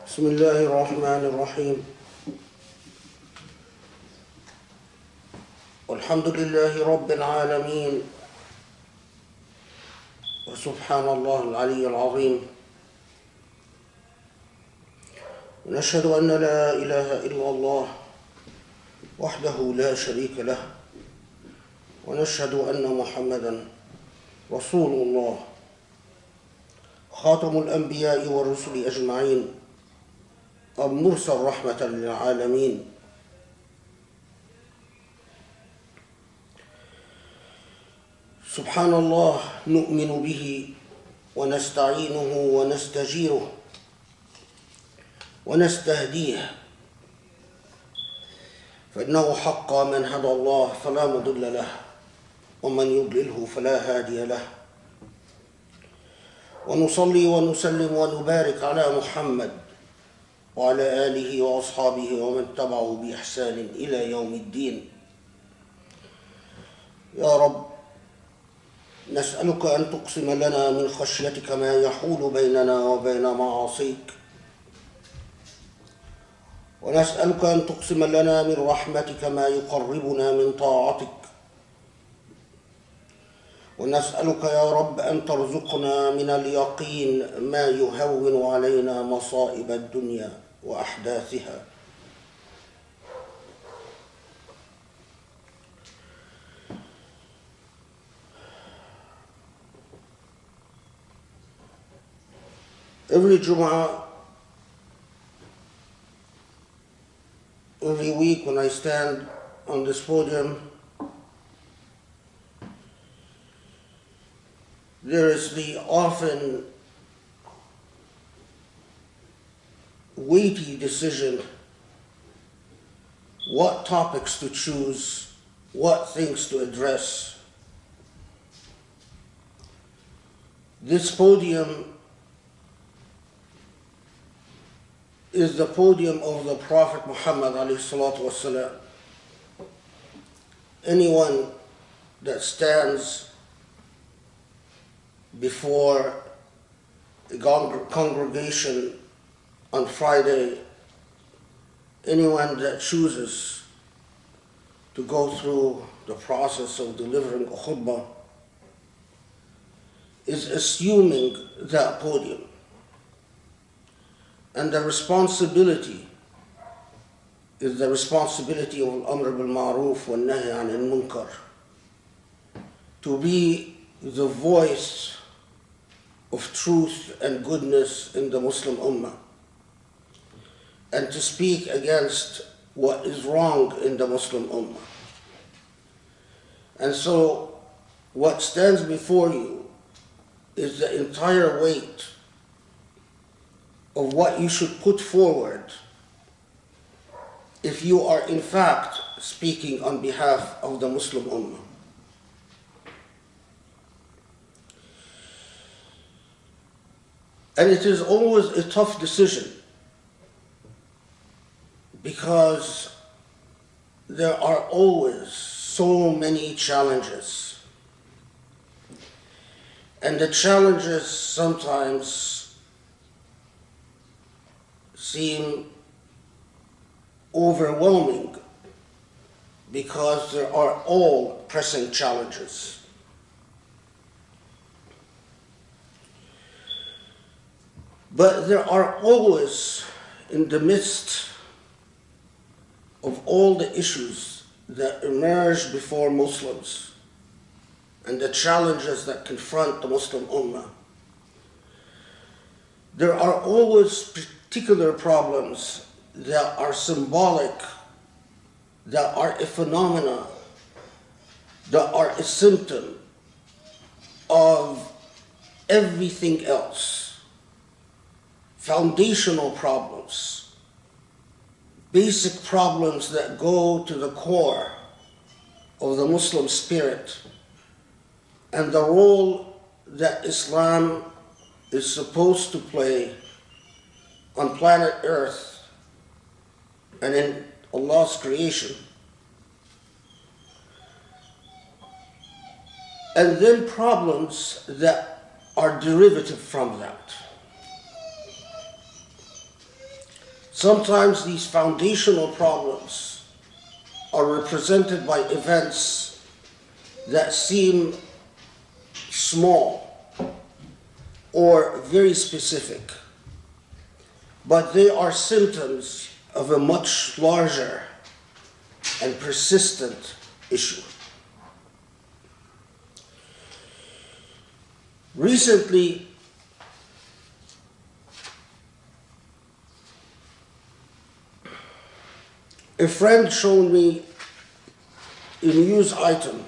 بسم الله الرحمن الرحيم والحمد لله رب العالمين وسبحان الله العلي العظيم ونشهد أن لا إله إلا الله وحده لا شريك له ونشهد أن محمدًا رسول الله خاتم الأنبياء والرسل أجمعين المرسل رحمة للعالمين سبحان الله نؤمن به ونستعينه ونستجيره ونستهديه فإنه حقا من هدى الله فلا مضل له ومن يضلله فلا هادي له ونصلي ونسلم ونبارك على محمد وعلى آله وأصحابه ومن تبعه بإحسان إلى يوم الدين. يا رب نسألك أن تقسم لنا من خشيتك ما يحول بيننا وبين معاصيك، ونسألك أن تقسم لنا من رحمتك ما يقربنا من طاعتك، ونسألك يا رب أن ترزقنا من اليقين ما يهون علينا مصائب الدنيا وأحداثها. Every Jum'ah, every week when I stand on this podium, there is the often weighty decision what topics to choose, what things to address. This podium is the podium of the Prophet Muhammad ﷺ. Anyone that stands before the congregation on Friday, anyone that chooses to go through the process of delivering a khutbah is assuming that podium. And the responsibility is the responsibility of al-amr bil-ma'ruf wa nahy anil munkar, to be the voice of truth and goodness in the Muslim Ummah, and to speak against what is wrong in the Muslim Ummah. And so what stands before you is the entire weight of what you should put forward if you are in fact speaking on behalf of the Muslim Ummah. And it is always a tough decision because there are always so many challenges. And the challenges sometimes seem overwhelming because there are all pressing challenges. But there are always, in the midst of all the issues that emerge before Muslims and the challenges that confront the Muslim Ummah, there are always particular problems that are symbolic, that are a phenomena, that are a symptom of everything else. Foundational problems, basic problems that go to the core of the Muslim spirit and the role that Islam is supposed to play on planet Earth and in Allah's creation. And then problems that are derivative from that. sometimes these foundational problems are represented by events that seem small or very specific, but they are symptoms of a much larger and persistent issue. Recently, a friend showed me a news item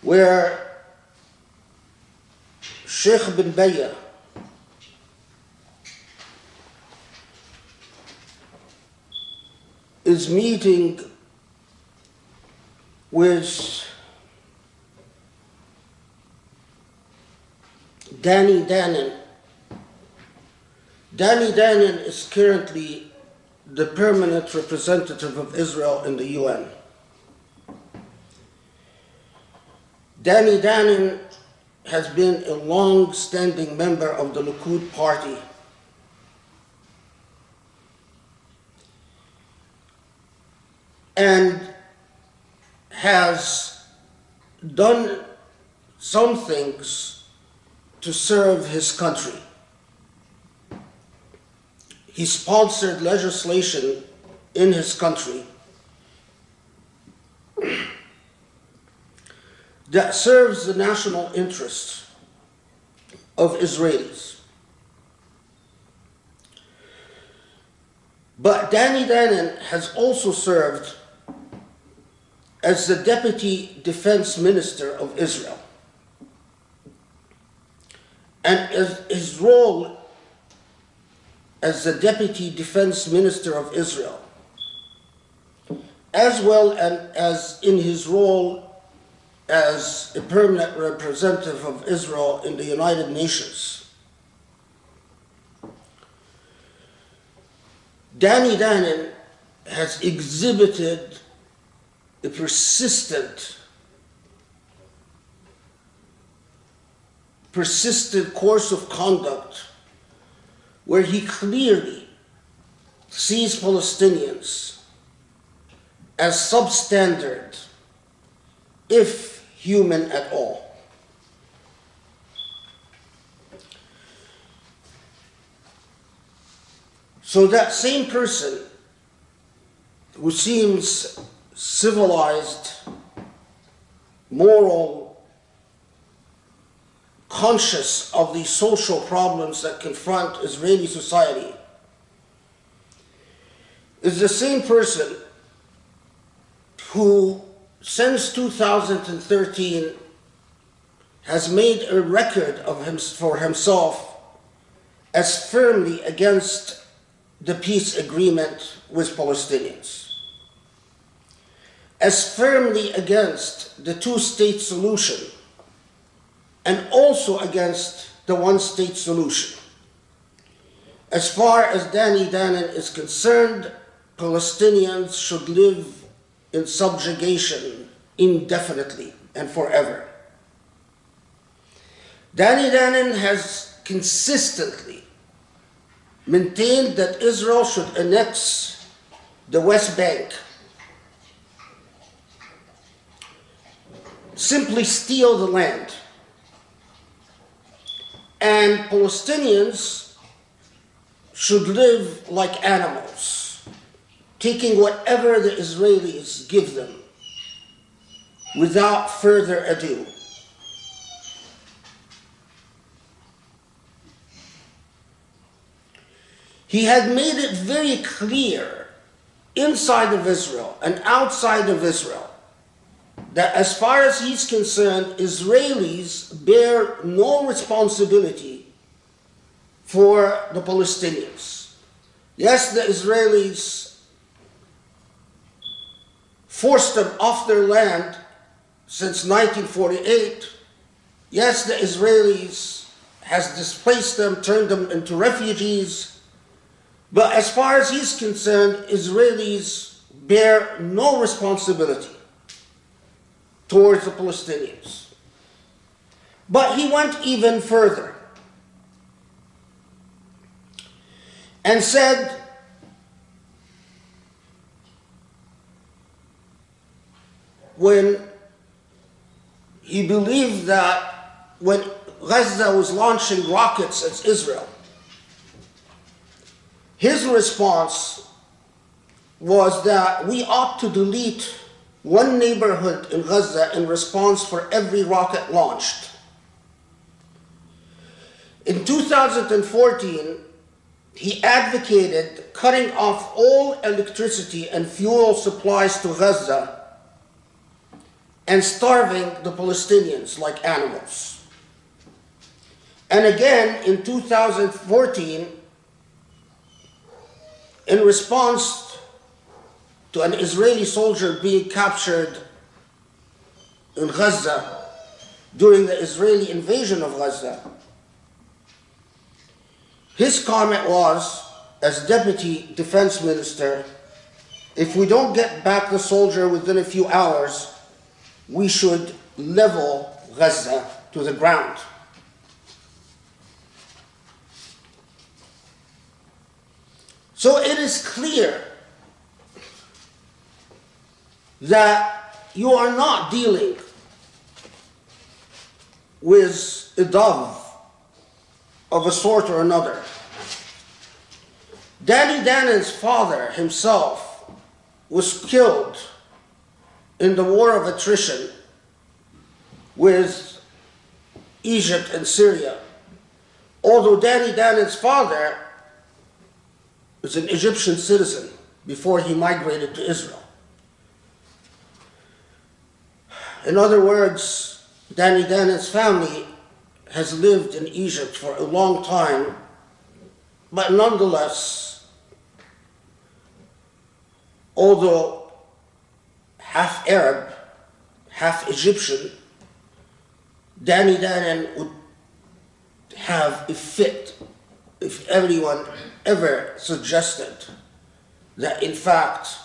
where Sheikh bin Bayyah is meeting with Danny Danon. Danny Danon is currently the permanent representative of Israel in the UN. Danny Danon has been a long-standing member of the Likud party. And has done some things to serve his country. He sponsored legislation in his country that serves the national interests of Israelis. But Danny Danon has also served as the Deputy Defense Minister of Israel. And his role as the Deputy Defense Minister of Israel, as well as in his role as a permanent representative of Israel in the United Nations, Danny Danon has exhibited a persistent course of conduct where he clearly sees Palestinians as substandard, if human at all. So that same person who seems civilized, moral, conscious of the social problems that confront Israeli society, is the same person who, since 2013, has made a record for himself as firmly against the peace agreement with Palestinians, as firmly against the two-state solution, and also against the one-state solution. As far as Danny Danon is concerned, Palestinians should live in subjugation indefinitely and forever. Danny Danon has consistently maintained that Israel should annex the West Bank, simply steal the land, and Palestinians should live like animals, taking whatever the Israelis give them without further ado. He had made it very clear inside of Israel and outside of Israel that as far as he's concerned, Israelis bear no responsibility for the Palestinians. Yes, the Israelis forced them off their land since 1948. Yes, the Israelis has displaced them, turned them into refugees. But as far as he's concerned, Israelis bear no responsibility towards the Palestinians. But he went even further. and said, when he believed that when Gaza was launching rockets at Israel, his response was that we ought to delete one neighborhood in Gaza in response for every rocket launched. In 2014, he advocated cutting off all electricity and fuel supplies to Gaza and starving the Palestinians like animals. And again, in 2014, in response to an Israeli soldier being captured in Gaza during the Israeli invasion of Gaza, his comment was, as Deputy Defense Minister, if we don't get back the soldier within a few hours, we should level Gaza to the ground. So it is clear that you are not dealing with a dove of a sort or another. Danny Dannon's father himself was killed in the war of attrition with Egypt and Syria, although Danny Dannon's father was an Egyptian citizen before he migrated to Israel. In other words, Danny Dannon's family has lived in Egypt for a long time, but nonetheless, although half Arab, half Egyptian, Danny Dannon would have a fit if everyone ever suggested that in fact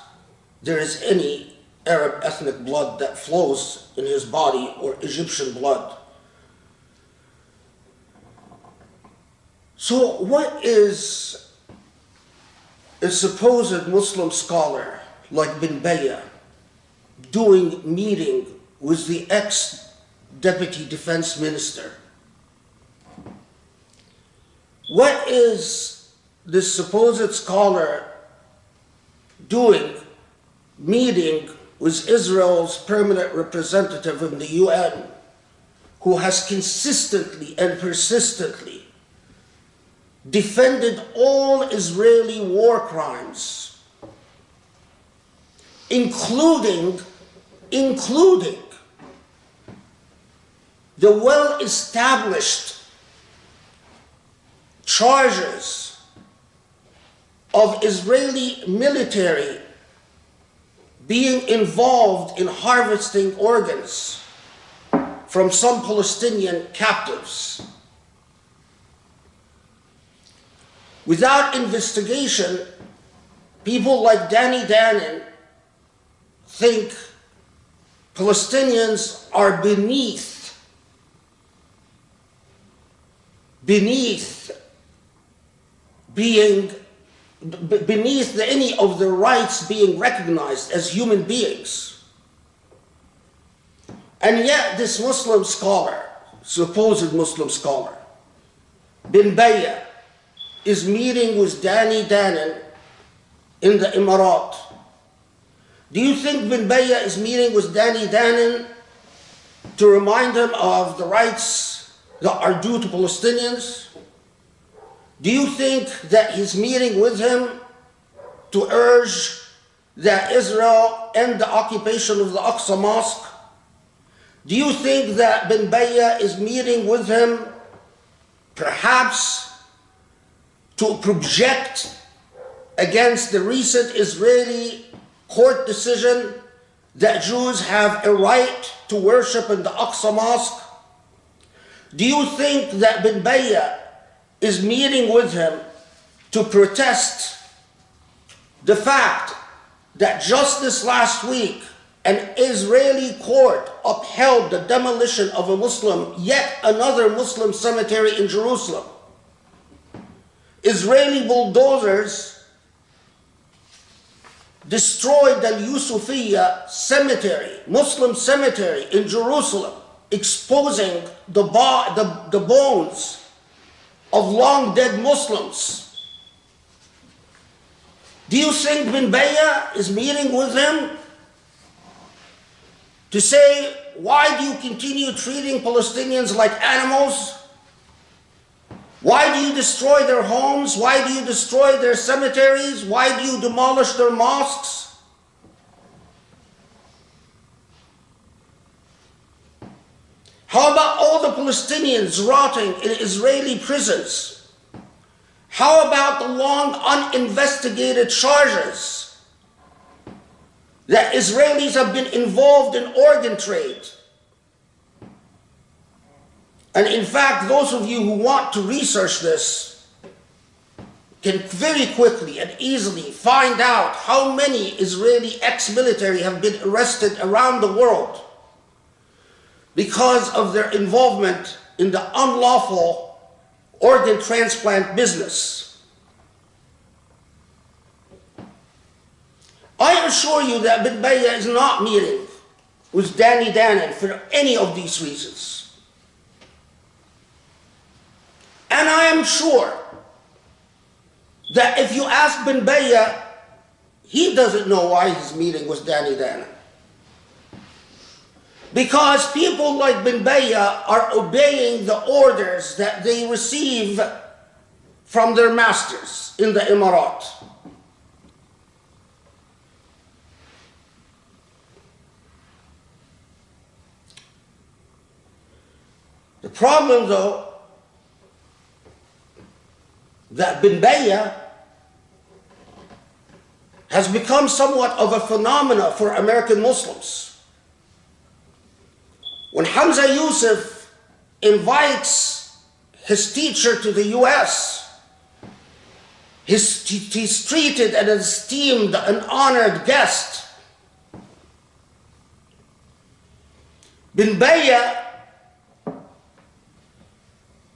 there is any Arab ethnic blood that flows in his body or Egyptian blood. So what is a supposed Muslim scholar like bin Bayyah doing meeting with the ex-deputy defense minister? What is this supposed scholar doing meeting with Israel's permanent representative in the UN, who has consistently and persistently defended all Israeli war crimes, including the well-established charges of Israeli military being involved in harvesting organs from some Palestinian captives. Without investigation, people like Danny Dannon think Palestinians are beneath any of the rights being recognized as human beings. And yet this Muslim scholar, supposed Muslim scholar, bin Bayyah, is meeting with Danny Dannon in the Emirat. Do you think bin Bayyah is meeting with Danny Dannon to remind him of the rights that are due to Palestinians? Do you think that he's meeting with him to urge that Israel end the occupation of the Aqsa Mosque? Do you think that bin Bayyah is meeting with him perhaps to project against the recent Israeli court decision that Jews have a right to worship in the Aqsa Mosque? Do you think that bin Bayyah is meeting with him to protest the fact that just this last week an Israeli court upheld the demolition of yet another Muslim cemetery in Jerusalem? Israeli bulldozers destroyed the Yusufiya cemetery, Muslim cemetery in Jerusalem, exposing the bones of long dead Muslims. Do you think bin Bayyah is meeting with them to say, why do you continue treating Palestinians like animals? Why do you destroy their homes? Why do you destroy their cemeteries? Why do you demolish their mosques? How about all the Palestinians rotting in Israeli prisons? How about the long uninvestigated charges that Israelis have been involved in organ trade? And in fact, those of you who want to research this can very quickly and easily find out how many Israeli ex-military have been arrested around the world because of their involvement in the unlawful organ transplant business. I assure you that bin Bayyah is not meeting with Danny Danon for any of these reasons. And I am sure that if you ask bin Bayyah, he doesn't know why he's meeting with Danny Danon. Because people like bin Bayyah are obeying the orders that they receive from their masters in the Emirat. The problem, though, that bin Bayyah has become somewhat of a phenomena for American Muslims. When Hamza Yusuf invites his teacher to the US, he's treated as an esteemed and honored guest. Bin Bayyah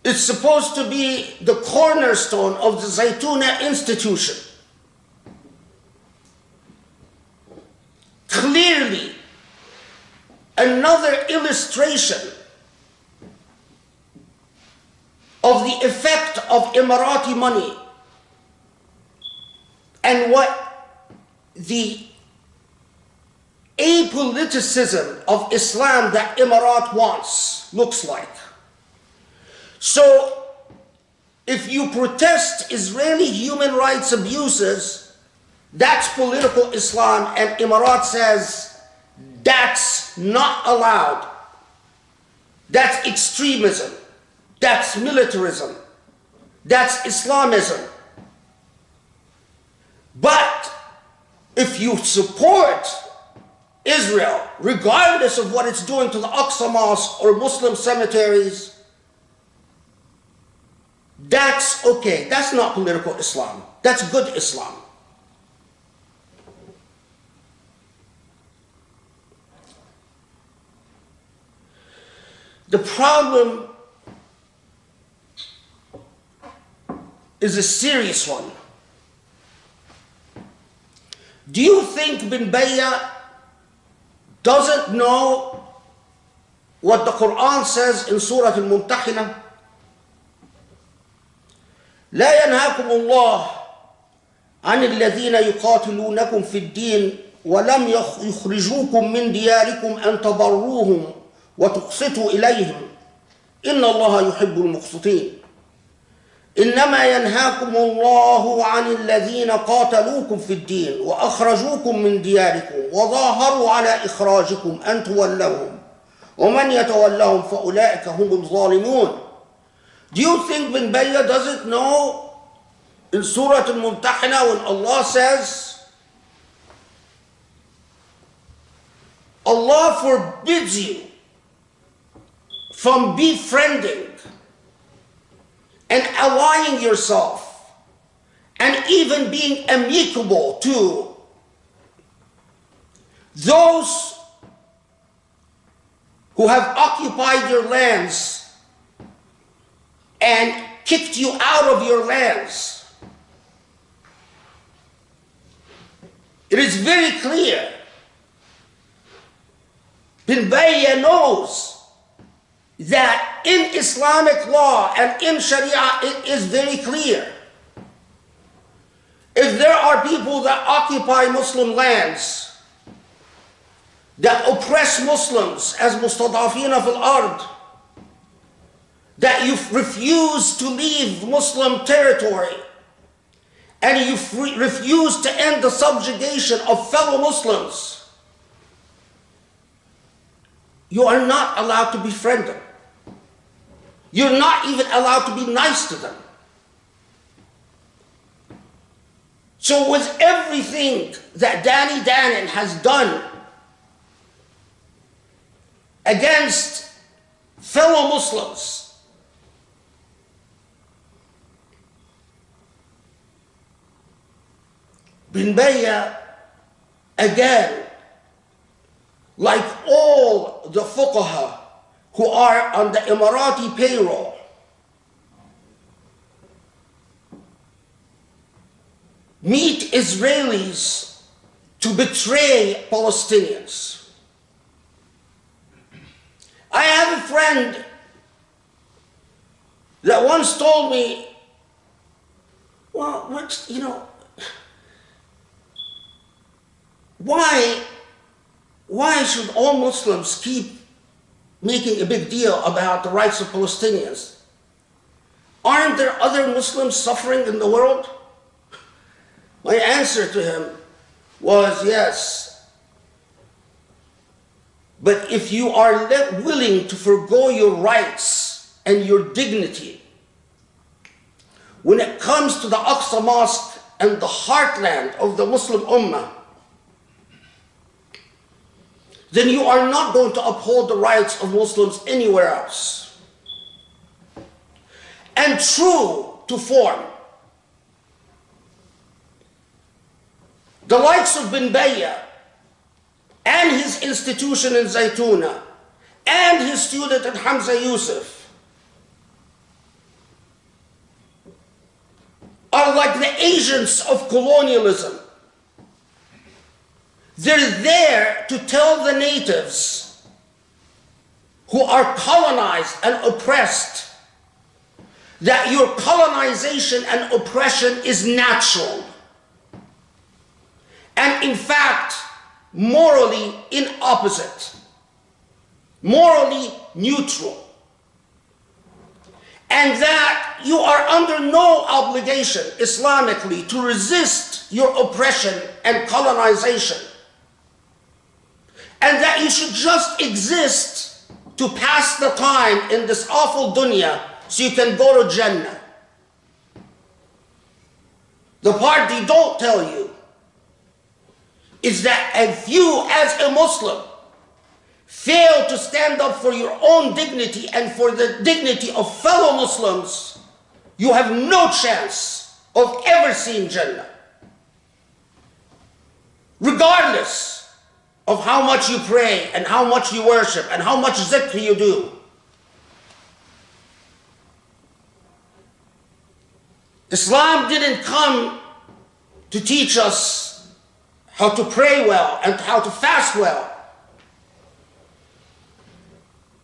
is supposed to be the cornerstone of the Zaytuna Institution. Clearly, another illustration of the effect of Emirati money and what the apoliticism of Islam that Emirat wants looks like. So, if you protest Israeli human rights abuses, that's political Islam, and Emirat says that's not allowed. That's extremism. That's militarism. That's Islamism. But if you support Israel, regardless of what it's doing to the Aqsa Mosque or Muslim cemeteries, that's okay. That's not political Islam. That's good Islam. The problem is a serious one. Do you think bin Bayyah doesn't know what the Quran says in Surah Al-Mumtahinah? لا ينهاكم الله عن الذين يقاتلونكم في الدين ولم يخرجوكم من دياركم أن تبروهم وتقسطوا إليهم إن الله يحب المقسطين إنما ينهاكم الله عن الذين قاتلوكم في الدين وأخرجوكم من دياركم وظاهروا على إخراجكم أن تولوهم ومن يتولهم فأولئك هم الظالمون. Do you think bin Bayyah doesn't know in Surah Al-Mumtahinah when Allah says, Allah forbids you from befriending and allying yourself and even being amicable to those who have occupied your lands and kicked you out of your lands It is very clear. Bin Bayyah knows that in Islamic law and in Sharia it is very clear. If there are people that occupy Muslim lands, that oppress Muslims as mustadafina fil ard, that you refuse to leave Muslim territory, and you refuse to end the subjugation of fellow Muslims, you are not allowed to befriend them. You're not even allowed to be nice to them. So with everything that Danny Danon has done against fellow Muslims, Bin Bayyah, again, like all the fuqaha who are on the Emirati payroll, meet Israelis to betray Palestinians. I have a friend that once told me, well, why should all Muslims keep making a big deal about the rights of Palestinians? Aren't there other Muslims suffering in the world? My answer to him was yes. But if you are willing to forgo your rights and your dignity, when it comes to the Aqsa Mosque and the heartland of the Muslim Ummah, then you are not going to uphold the rights of Muslims anywhere else. And true to form, the likes of Bin Bayyah and his institution in Zaytuna and his student in Hamza Yusuf are like the agents of colonialism. They're there to tell the natives who are colonized and oppressed that your colonization and oppression is natural. And in fact, morally inopposite, morally neutral. And that you are under no obligation, Islamically, to resist your oppression and colonization. And that you should just exist to pass the time in this awful dunya so you can go to Jannah. The part they don't tell you is that if you, as a Muslim, fail to stand up for your own dignity and for the dignity of fellow Muslims, you have no chance of ever seeing Jannah. Regardless of how much you pray and how much you worship and how much zikr you do. Islam didn't come to teach us how to pray well and how to fast well.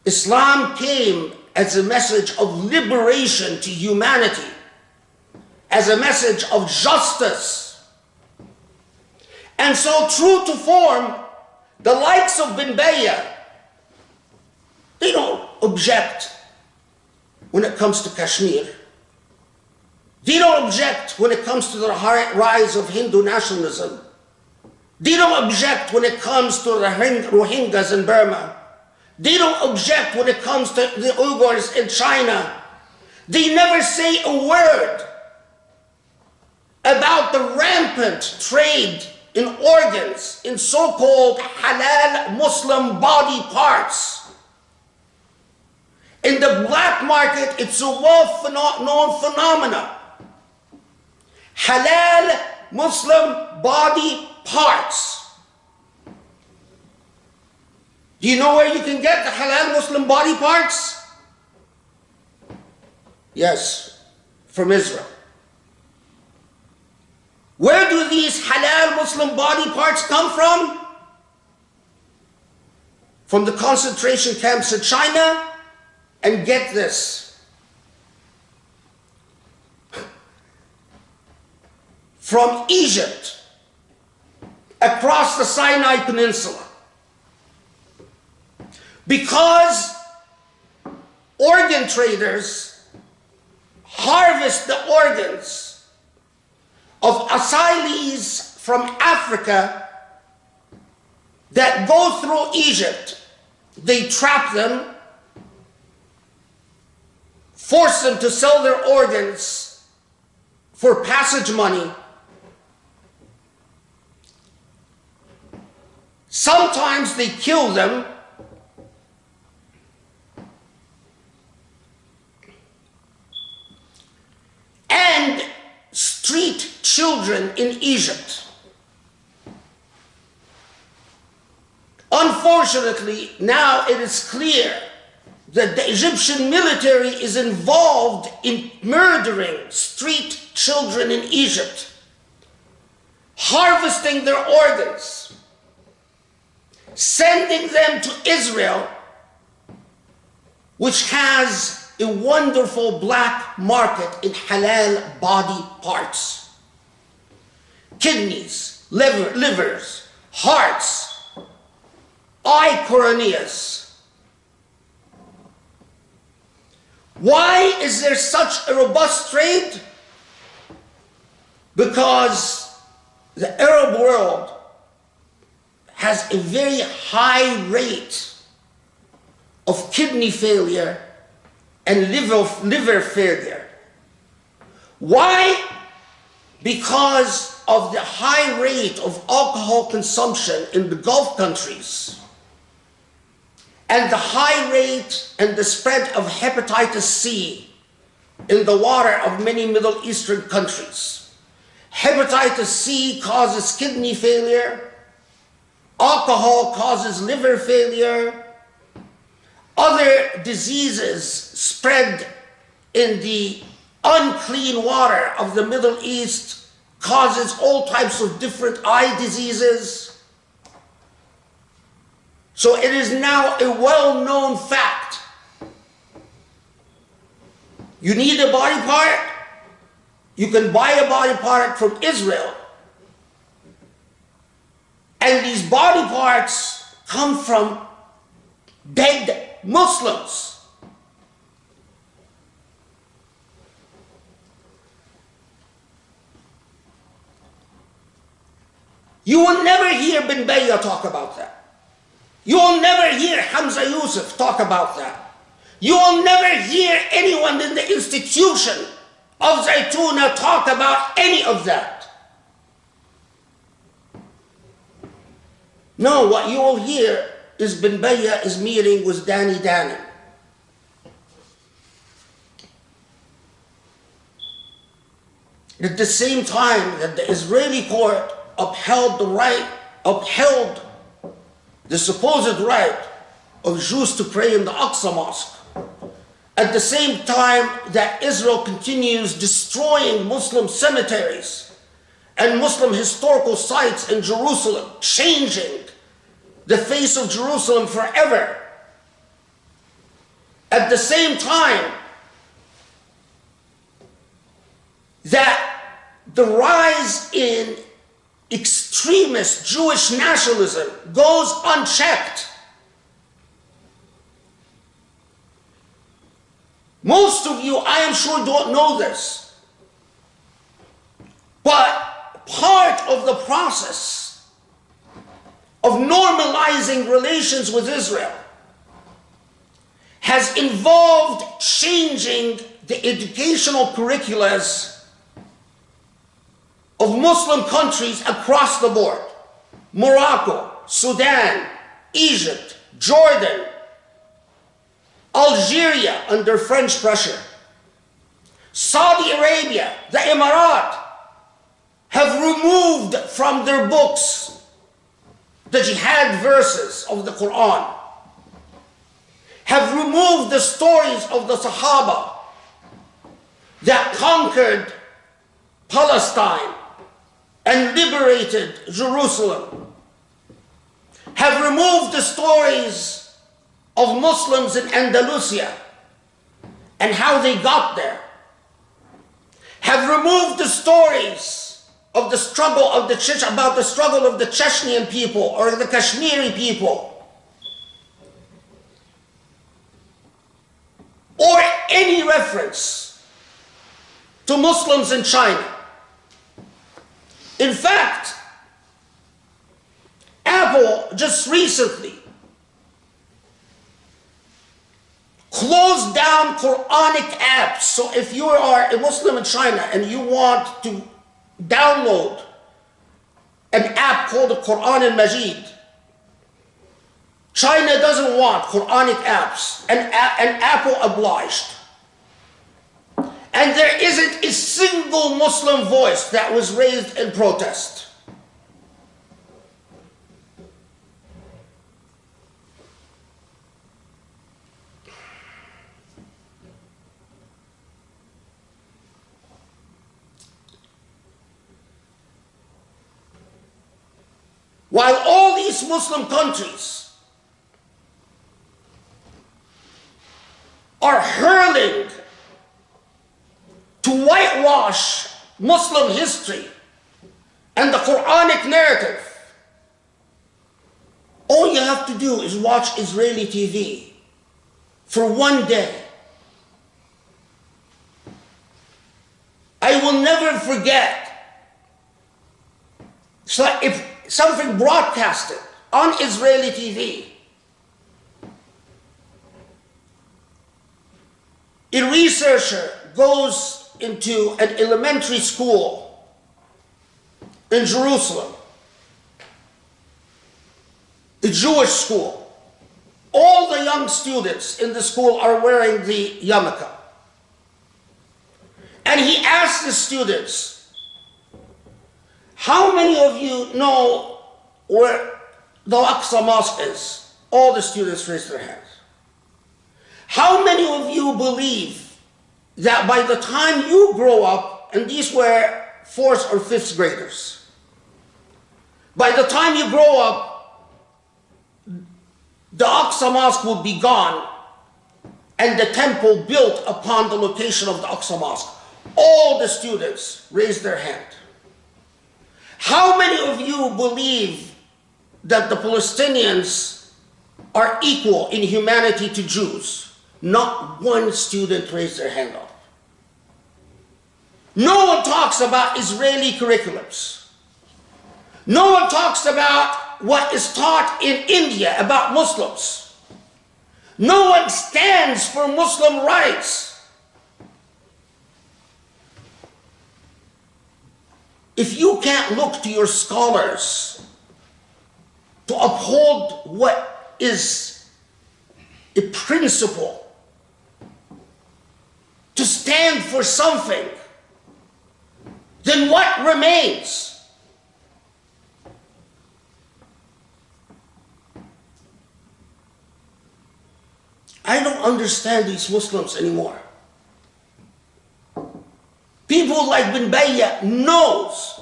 Islam came as a message of liberation to humanity, as a message of justice. And so, true to form, the likes of Bin Bayyah, they don't object when it comes to Kashmir. They don't object when it comes to the rise of Hindu nationalism. They don't object when it comes to the Rohingyas in Burma. They don't object when it comes to the Uyghurs in China. They never say a word about the rampant trade in organs, in so-called halal Muslim body parts. In the black market, it's a well-known phenomenon. Halal Muslim body parts. Do you know where you can get the halal Muslim body parts? Yes, from Israel. Where do these halal Muslim body parts come from? From the concentration camps in China, and get this, from Egypt across the Sinai Peninsula. Because organ traders harvest the organs of asylees from Africa that go through Egypt. They trap them, force them to sell their organs for passage money. Sometimes they kill them. And street children in Egypt. Unfortunately, now it is clear that the Egyptian military is involved in murdering street children in Egypt, harvesting their organs, sending them to Israel, which has a wonderful black market in halal body parts. Kidneys, livers, hearts, eye corneas. Why is there such a robust trade? Because the Arab world has a very high rate of kidney failure and liver failure. Why? Because of the high rate of alcohol consumption in the Gulf countries, and the high rate and the spread of hepatitis C in the water of many Middle Eastern countries. Hepatitis C causes kidney failure, alcohol causes liver failure, other diseases spread in the unclean water of the Middle East causes all types of different eye diseases. So it is now a well-known fact. You need a body part, you can buy a body part from Israel. And these body parts come from dead Muslims. You will never hear bin Bayyah talk about that. You will never hear Hamza Yusuf talk about that. You will never hear anyone in the institution of Zaytuna talk about any of that. No, what you will hear is bin Bayyah is meeting with Danny Dannen. At the same time that the Israeli court upheld the supposed right of Jews to pray in the Aqsa Mosque, at the same time that Israel continues destroying Muslim cemeteries and Muslim historical sites in Jerusalem, changing the face of Jerusalem forever. At the same time that the rise in extremist Jewish nationalism goes unchecked. Most of you, I am sure, don't know this, but part of the process of normalizing relations with Israel has involved changing the educational curriculums of Muslim countries across the board. Morocco, Sudan, Egypt, Jordan, Algeria under French pressure, Saudi Arabia, the Emirat, have removed from their books the jihad verses of the Quran, have removed the stories of the Sahaba that conquered Palestine and liberated Jerusalem have removed the stories of Muslims in Andalusia and how they got there, have removed the stories of the struggle of about the struggle of the Chechnyan people or the Kashmiri people, or any reference to Muslims in China. In fact, Apple just recently closed down Quranic apps. So if you are a Muslim in China and you want to download an app called the Quran al-Majid, China doesn't want Quranic apps, and Apple obliged. And there isn't a single Muslim voice that was raised in protest. While all these Muslim countries are hurling to whitewash Muslim history and the Quranic narrative, all you have to do is watch Israeli TV for one day. I will never forget. So if something broadcasted on Israeli TV, a researcher goes into an elementary school in Jerusalem, a Jewish school. All the young students in the school are wearing the yarmulke. And he asked the students, how many of you know where the Aqsa Mosque is? All the students raised their hands. How many of you believe that by the time you grow up, and these were 4th or 5th graders, by the time you grow up, the Aqsa Mosque will be gone and the temple built upon the location of the Aqsa Mosque? All the students raised their hand. How many of you believe that the Palestinians are equal in humanity to Jews? Not one student raised their hand up. No one talks about Israeli curriculums. No one talks about what is taught in India about Muslims. No one stands for Muslim rights. If you can't look to your scholars to uphold what is a principle, to stand for something, then what remains? I don't understand these Muslims anymore. People like bin Bayyah knows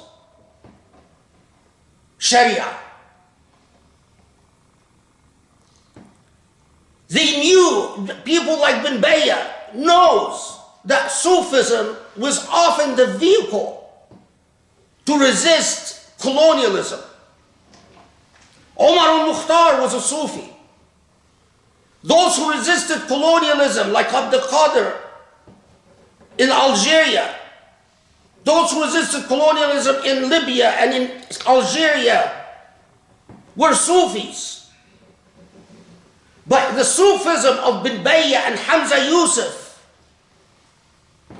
Sharia. They knew, people like bin Bayyah knows that Sufism was often the vehicle to resist colonialism. Omar al-Mukhtar was a Sufi. Those who resisted colonialism, like Abdul Qadir in Algeria, those who resisted colonialism in Libya and in Algeria, were Sufis. But the Sufism of bin Bayyah and Hamza Yusuf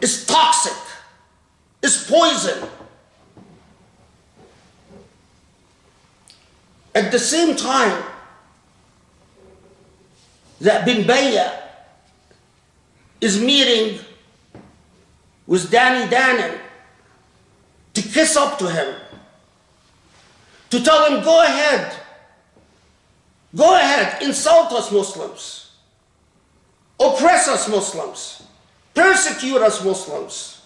is toxic, is poison. At the same time that bin Bayyah is meeting with Danny Danon to kiss up to him, to tell him, go ahead, insult us Muslims, oppress us Muslims, persecute us Muslims,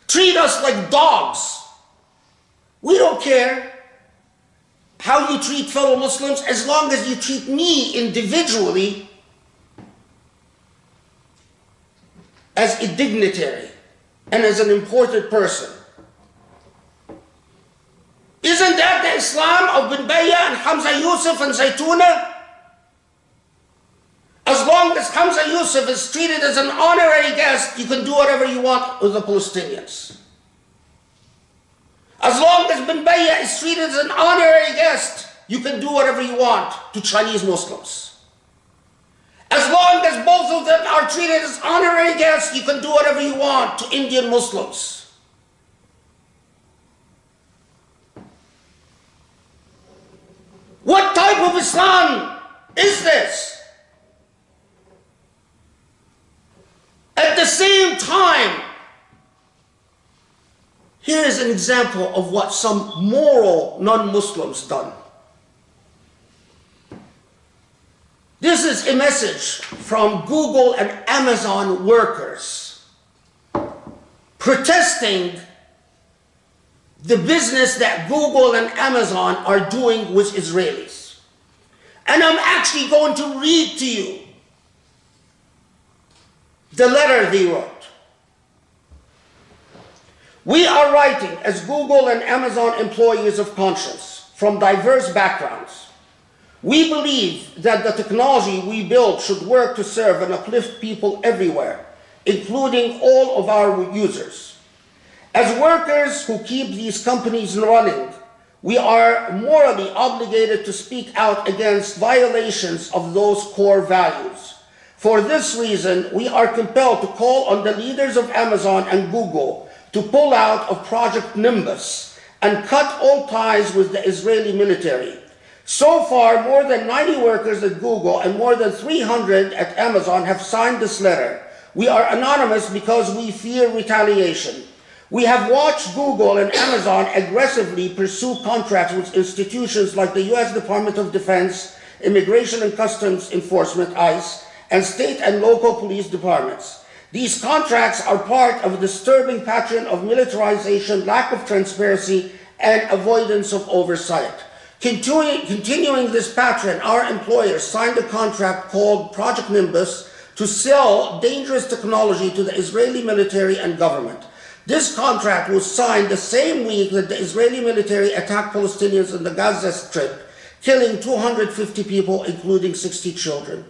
treat us like dogs. We don't care how you treat fellow Muslims as long as you treat me individually as a dignitary and as an important person. Isn't that the Islam of bin Bayyah and Hamza Yusuf and Zaytuna? As long as Hamza Yusuf is treated as an honorary guest, you can do whatever you want with the Palestinians. As long as bin Bayyah is treated as an honorary guest, you can do whatever you want to Chinese Muslims. As long as both of them are treated as honorary guests, you can do whatever you want to Indian Muslims. What type of Islam is this? At the same time, here is an example of what some moral non-Muslims done. This is a message from Google and Amazon workers protesting the business that Google and Amazon are doing with Israelis. And I'm actually going to read to you the letter they wrote. We are writing as Google and Amazon employees of conscience from diverse backgrounds. We believe that the technology we build should work to serve and uplift people everywhere, including all of our users. As workers who keep these companies running, we are morally obligated to speak out against violations of those core values. For this reason, we are compelled to call on the leaders of Amazon and Google to pull out of Project Nimbus and cut all ties with the Israeli military. So far, more than 90 workers at Google and more than 300 at Amazon have signed this letter. We are anonymous because we fear retaliation. We have watched Google and Amazon aggressively pursue contracts with institutions like the US Department of Defense, Immigration and Customs Enforcement, ICE, and state and local police departments. These contracts are part of a disturbing pattern of militarization, lack of transparency, and avoidance of oversight. Continuing this pattern, our employers signed a contract called Project Nimbus to sell dangerous technology to the Israeli military and government. This contract was signed the same week that the Israeli military attacked Palestinians in the Gaza Strip, killing 250 people, including 60 children.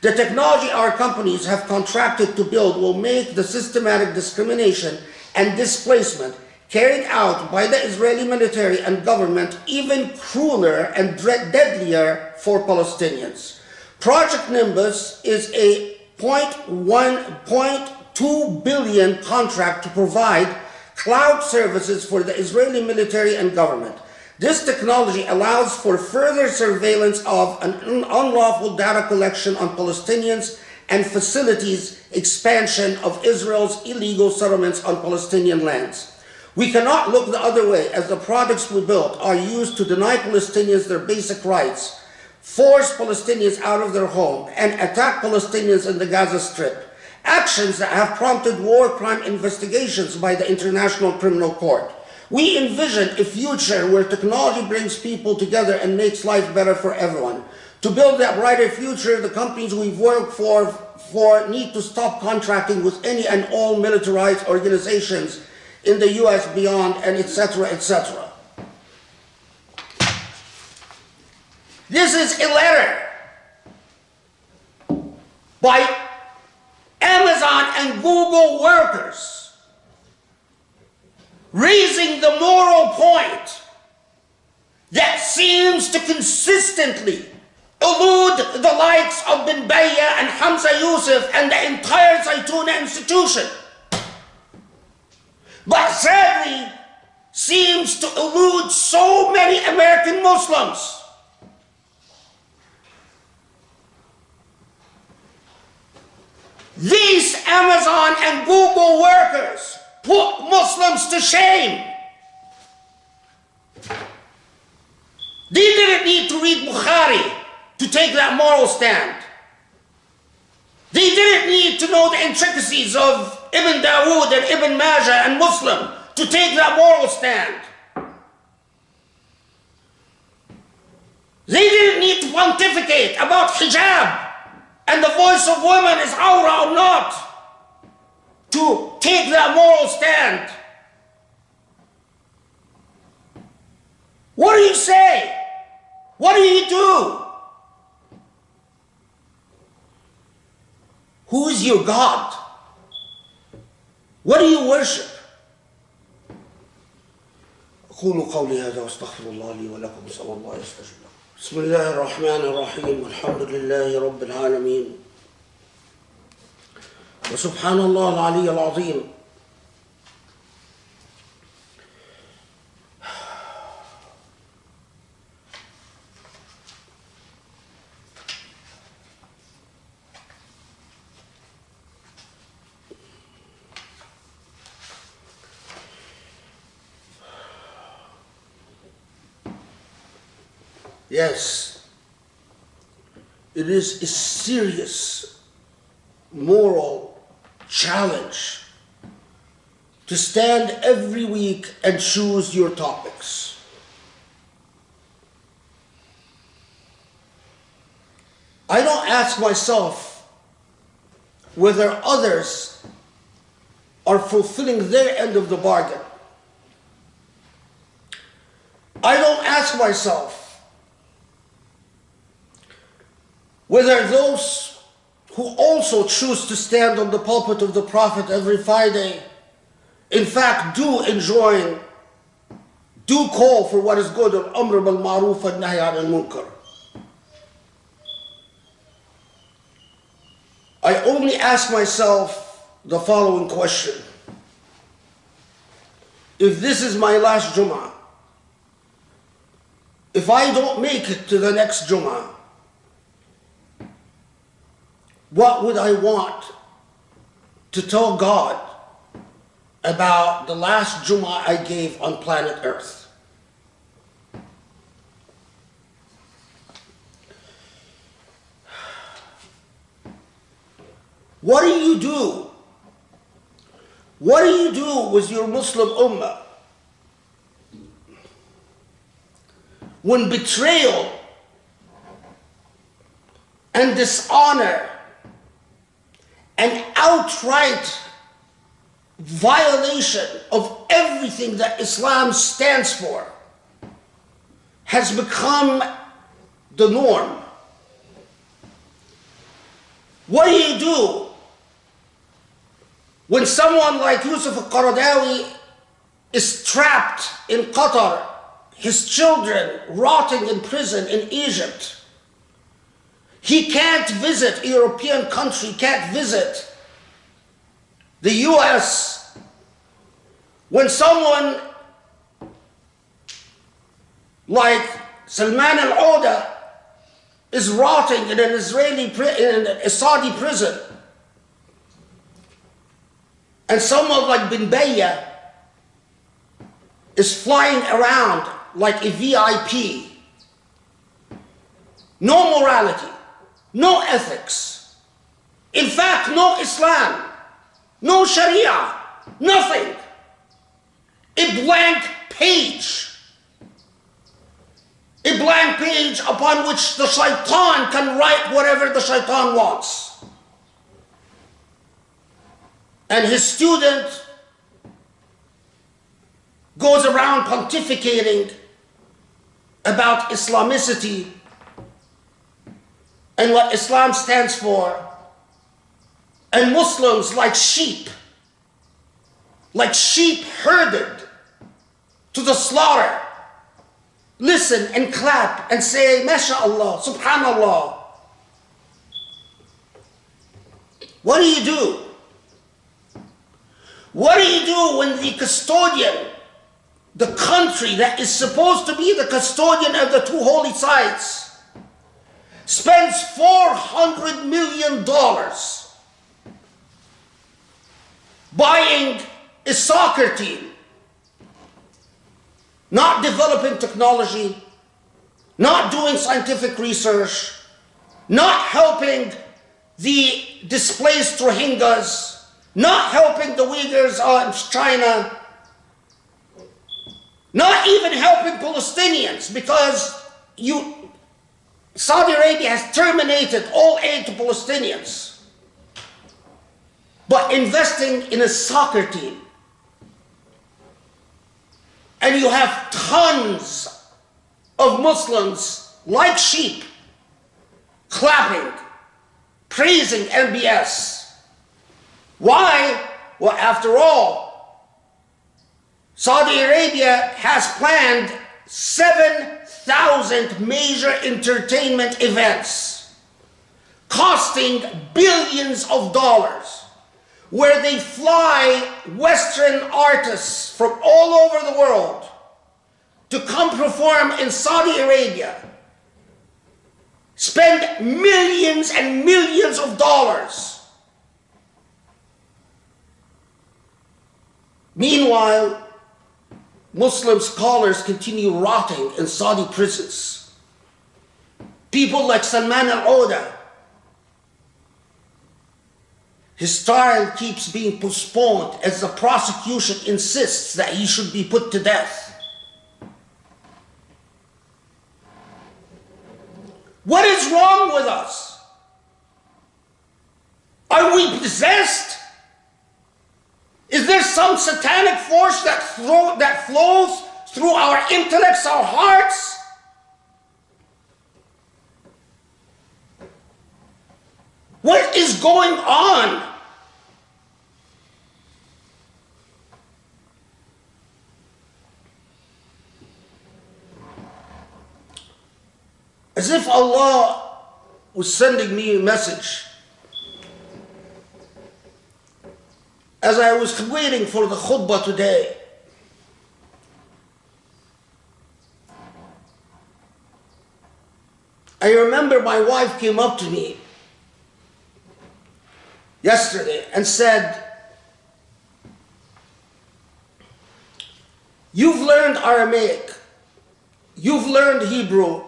The technology our companies have contracted to build will make the systematic discrimination and displacement carried out by the Israeli military and government even crueler and deadlier for Palestinians. Project Nimbus is a 0.2 billion contract to provide cloud services for the Israeli military and government. This technology allows for further surveillance of an unlawful data collection on Palestinians and facilitates expansion of Israel's illegal settlements on Palestinian lands. We cannot look the other way as the products we built are used to deny Palestinians their basic rights, force Palestinians out of their home, and attack Palestinians in the Gaza Strip. Actions that have prompted war crime investigations by the International Criminal Court. We envision a future where technology brings people together and makes life better for everyone. To build that brighter future, the companies we've worked for need to stop contracting with any and all militarized organizations in the US, beyond, and etc., etc. This is a letter by Amazon and Google workers raising the moral point that seems to consistently elude the likes of bin Bayyah and Hamza Yusuf and the entire Zaytuna Institution, but sadly seems to elude so many American Muslims. These Amazon and Google workers put Muslims to shame. They didn't need to read Bukhari to take that moral stand. They didn't need to know the intricacies of Ibn Dawood and Ibn Majah and Muslim to take that moral stand. They didn't need to pontificate about hijab and the voice of women is awra or not to take that moral stand. What do you say? What do you do? Who is your God? What do you worship? أقول قولي هذا واستغفر الله لي ولكم وأسأل الله يستجيب لكم. بسم الله الرحمن الرحيم والحمد لله رب العالمين وسبحان الله العلي العظيم. Yes, it is a serious moral challenge to stand every week and choose your topics. I don't ask myself whether others are fulfilling their end of the bargain. I don't ask myself whether those who also choose to stand on the pulpit of the Prophet every Friday, in fact, do call for what is good, al-amr bil-ma'ruf and nahy anil-munkar. I only ask myself the following question. If this is my last Jummah, if I don't make it to the next Jummah, what would I want to tell God about the last Jummah I gave on planet Earth? What do you do? What do you do with your Muslim ummah when betrayal and dishonor and outright violation of everything that Islam stands for has become the norm? What do you do when someone like Yusuf al-Qaradawi is trapped in Qatar, his children rotting in prison in Egypt? He can't visit a European country, can't visit the US. When someone like Salman al-Auda is rotting in an a Saudi prison, and someone like bin Bayyah is flying around like a VIP, no morality, no ethics, in fact, no Islam, no Sharia, nothing. A blank page. A blank page upon which the shaitan can write whatever the shaitan wants. And his student goes around pontificating about Islamicity and what Islam stands for, and Muslims like sheep herded to the slaughter, listen and clap and say, MashaAllah, Subhanallah. What do you do? What do you do when the custodian, the country that is supposed to be the custodian of the two holy sites, spends $400 million buying a soccer team, not developing technology, not doing scientific research, not helping the displaced Rohingyas, not helping the Uyghurs in China, not even helping Palestinians, because Saudi Arabia has terminated all aid to Palestinians, but investing in a soccer team. And you have tons of Muslims like sheep clapping, praising MBS. Why? Well, after all, Saudi Arabia has planned 7,000 major entertainment events costing billions of dollars, where they fly Western artists from all over the world to come perform in Saudi Arabia, spend millions and millions of dollars. Meanwhile, Muslim scholars continue rotting in Saudi prisons. People like Salman al-Oda, his trial keeps being postponed as the prosecution insists that he should be put to death. What is wrong with us? Are we possessed? Is there some satanic force that flows through our intellects, our hearts? What is going on? As if Allah was sending me a message. As I was waiting for the khutbah today, I remember my wife came up to me yesterday and said, "You've learned Aramaic, you've learned Hebrew.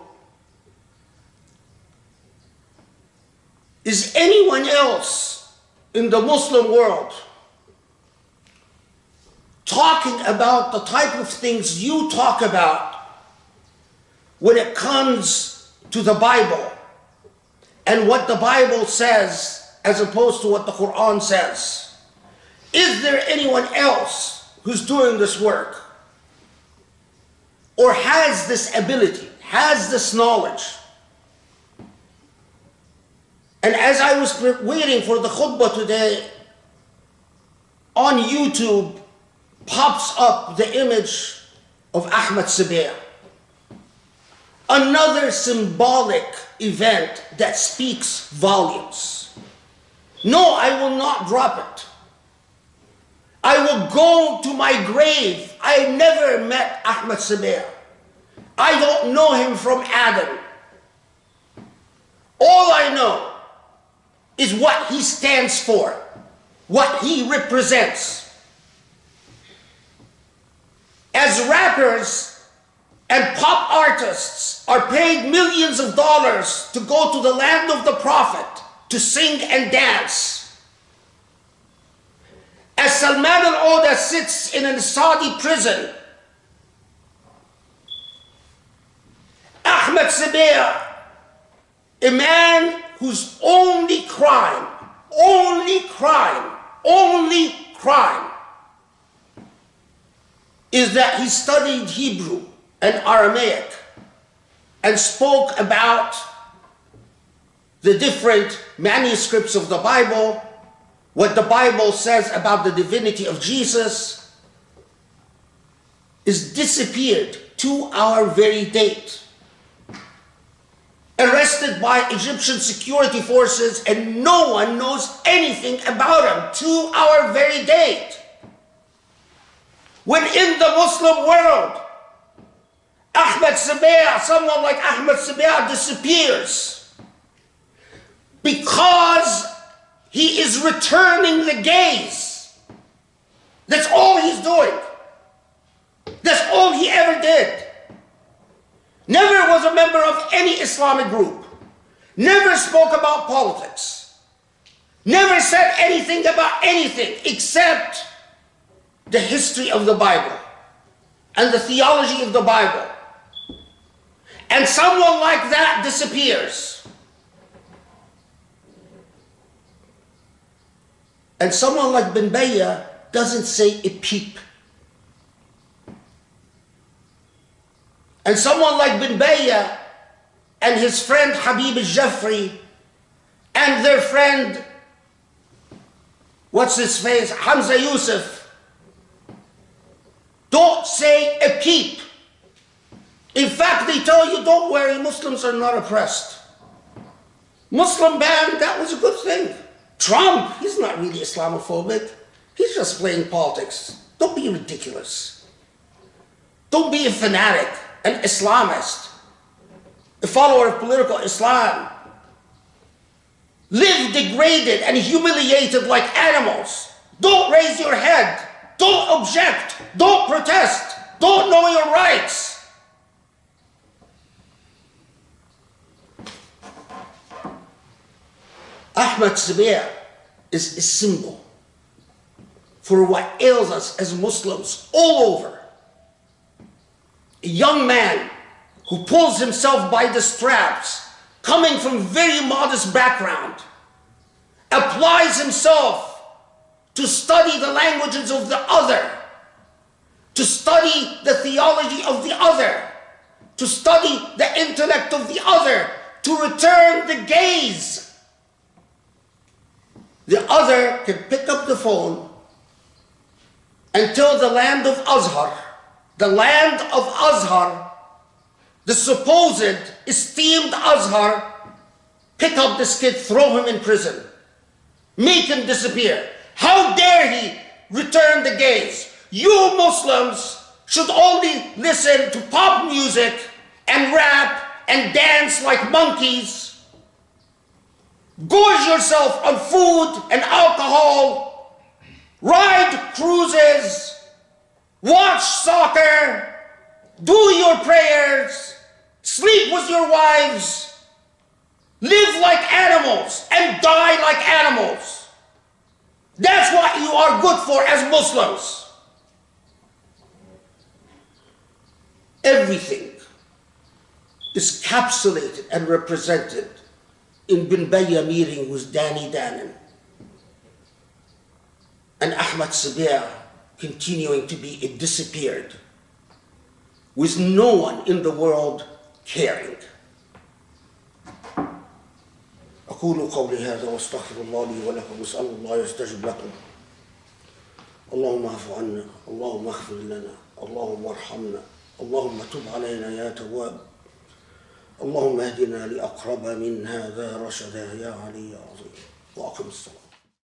Is anyone else in the Muslim world talking about the type of things you talk about when it comes to the Bible and what the Bible says as opposed to what the Quran says? Is there anyone else who's doing this work or has this ability, has this knowledge?" And as I was waiting for the khutbah today, on YouTube pops up the image of Ahmed Sabiah. Another symbolic event that speaks volumes. No, I will not drop it. I will go to my grave. I never met Ahmed Sabiah. I don't know him from Adam. All I know is what he stands for, what he represents. As rappers and pop artists are paid millions of dollars to go to the land of the Prophet to sing and dance, as Salman al-Oda sits in a Saudi prison, Ahmed Sabiah, a man whose only crime is that he studied Hebrew and Aramaic and spoke about the different manuscripts of the Bible, what the Bible says about the divinity of Jesus, is disappeared to our very date. Arrested by Egyptian security forces, and no one knows anything about him to our very date. When in the Muslim world, Ahmed Sabiah, someone like Ahmed Sabiah, disappears because he is returning the gaze. That's all he's doing. That's all he ever did. Never was a member of any Islamic group. Never spoke about politics. Never said anything about anything except the history of the Bible and the theology of the Bible. And someone like that disappears. And someone like bin Bayyah doesn't say a peep. And someone like bin Bayyah and his friend Habib al-Jafri and their friend, what's his face, Hamza Yusuf, don't say a peep. In fact, they tell you, don't worry, Muslims are not oppressed. Muslim ban, that was a good thing. Trump, he's not really Islamophobic. He's just playing politics. Don't be ridiculous. Don't be a fanatic, an Islamist, a follower of political Islam. Live degraded and humiliated like animals. Don't raise your head. Don't object. Don't protest. Don't know your rights. Ahmad Sabir is a symbol for what ails us as Muslims all over. A young man who pulls himself by the straps, coming from very modest background, applies himself to study the languages of the other, to study the theology of the other, to study the intellect of the other, to return the gaze. The other can pick up the phone and tell the land of Azhar, the supposed esteemed Azhar, pick up this kid, throw him in prison, make him disappear. How dare he return the gaze? You Muslims should only listen to pop music and rap and dance like monkeys. Gorge yourself on food and alcohol, ride cruises, watch soccer, do your prayers, sleep with your wives, live like animals and die like animals. That's what you are good for as Muslims. Everything is capsulated and represented in bin Bayyah meeting with Danny Danon and Ahmad Sabir continuing to be disappeared with no one in the world caring. أقول قولي هذا واستغفر الله لي ولكم واسأل الله يستجب لكم. اللهم اعف عنا، اللهم اغفر لنا، اللهم ارحمنا، اللهم تب علينا يا تواب. اللهم اهدنا لأقرب من هذا رشدا يا علي يا عظيم. وأقم الصلاة.